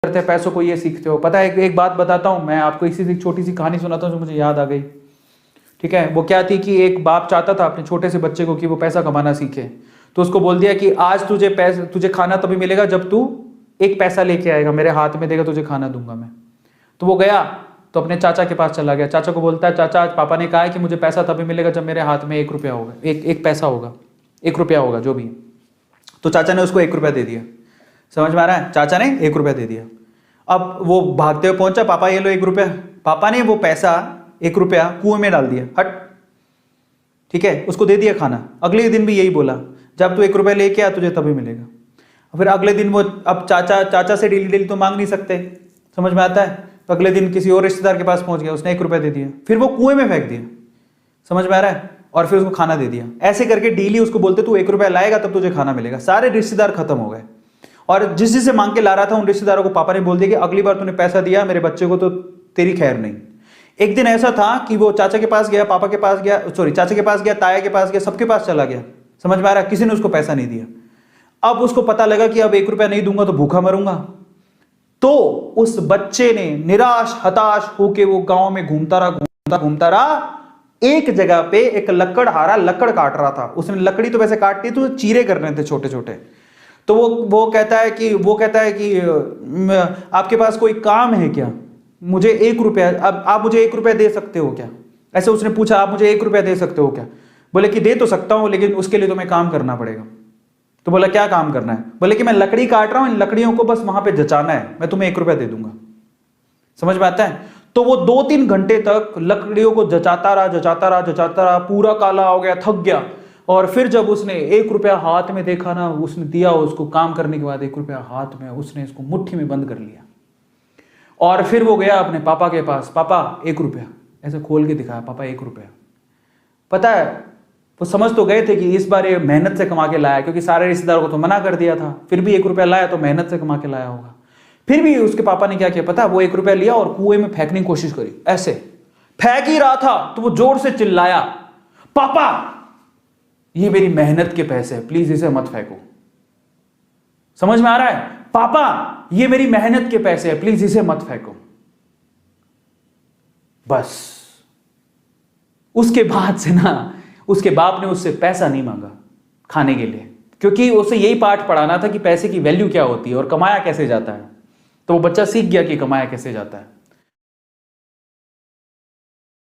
करते हैं पैसों को ये सीखते हो। पता है एक बात बताता हूँ मैं आपको, इसी से छोटी सी कहानी सुनाता हूँ जो मुझे याद आ गई। ठीक है, वो क्या थी कि एक बाप चाहता था अपने छोटे से बच्चे को कि वो पैसा कमाना सीखे, तो उसको बोल दिया कि आज तुझे खाना तभी मिलेगा जब तू एक पैसा लेके आएगा, मेरे हाथ में देगा, तुझे खाना दूंगा मैं। तो वो गया तो अपने चाचा के पास चला गया। चाचा को बोलता है, चाचा आज पापा ने कहा है कि मुझे पैसा तभी मिलेगा जब मेरे हाथ में 1 रुपया होगा, एक पैसा होगा, 1 रुपया होगा जो भी। तो चाचा ने उसको 1 रुपया दे दिया। समझ में आ रहा है? चाचा ने 1 रुपया दे दिया। अब वो भागते हुए पहुंचा, पापा ये लो 1 रुपया। पापा ने वो पैसा 1 रुपया कुएं में डाल दिया, हट। ठीक है, उसको दे दिया खाना। अगले दिन भी यही बोला, जब तू 1 रुपया लेके आ तुझे तभी मिलेगा। फिर अगले दिन वो, अब चाचा से डेली डेली तो मांग नहीं सकते, समझ में आता है? तो अगले दिन किसी और रिश्तेदार के पास पहुंच गया, उसने 1 रुपया दे दिया, फिर वो कुएं में फेंक दिया। समझ में आ रहा है? और फिर उसको खाना दे दिया। ऐसे करके डेली उसको बोलते तू 1 रुपया लाएगा तब तुझे खाना मिलेगा। सारे रिश्तेदार खत्म हो गए, और जिस जिससे मांग के ला रहा था उन रिश्तेदारों को पापा ने बोल दिया कि अगली बार तूने पैसा दिया मेरे बच्चे को तो तेरी खैर नहीं। एक दिन ऐसा था कि वो चाचा के पास गया, पापा के पास गया, सॉरी चाचा के पास गया, ताया के पास गया, सबके पास चला गया। समझ में आ रहा है? किसी ने उसको पैसा नहीं दिया। अब उसको पता लगा कि अब 1 रुपया नहीं दूंगा तो भूखा मरूंगा। तो उस बच्चे ने निराश हताश होके वो गांव में घूमता रहा। एक जगह पे एक लकड़हारा लकड़ काट रहा था। उसने लकड़ी तो वैसे काटती तो चीरे करने थे छोटे छोटे। तो वो कहता है कि आपके पास कोई काम है क्या? मुझे 1 रुपया, अब आप मुझे 1 रुपया दे सकते हो क्या? ऐसे उसने पूछा, आप मुझे 1 रुपया दे सकते हो क्या? बोले कि दे तो सकता हूं लेकिन उसके लिए तुम्हें काम करना पड़ेगा। तो बोला क्या काम करना है? बोले कि मैं लकड़ी काट रहा हूं, इन लकड़ियों को बस वहां पे जचाना है, मैं तुम्हें 1 रुपया दे दूंगा। समझ में आता है? तो वो 2-3 घंटे तक लकड़ियों को जचाता रहा, पूरा काला हो गया, थक गया। और फिर जब उसने 1 रुपया हाथ में देखा ना, उसने दिया उसको काम करने के बाद 1 रुपया हाथ में, उसने इसको मुट्ठी में बंद कर लिया। और फिर वो गया अपने पापा के पास, पापा 1 रुपया, ऐसे खोल के दिखाया, पापा 1 रुपया। पता है वो समझ तो गए थे कि इस बार ये मेहनत से कमा के लाया, क्योंकि सारे रिश्तेदारों को तो मना कर दिया था, फिर भी 1 रुपया लाया तो मेहनत से कमा के लाया होगा। फिर भी उसके पापा ने क्या किया पता? वो 1 रुपया लिया और कुएं में फेंकने की कोशिश करी। ऐसे फेंक ही रहा था तो वो जोर से चिल्लाया, पापा ये मेरी मेहनत के पैसे हैं, प्लीज इसे मत फेंको। समझ में आ रहा है? पापा ये मेरी मेहनत के पैसे हैं, प्लीज इसे मत फेंको। बस उसके बाद से ना उसके बाप ने उससे पैसा नहीं मांगा खाने के लिए, क्योंकि उसे यही पाठ पढ़ाना था कि पैसे की वैल्यू क्या होती है और कमाया कैसे जाता है। तो वो बच्चा सीख गया कि कमाया कैसे जाता है।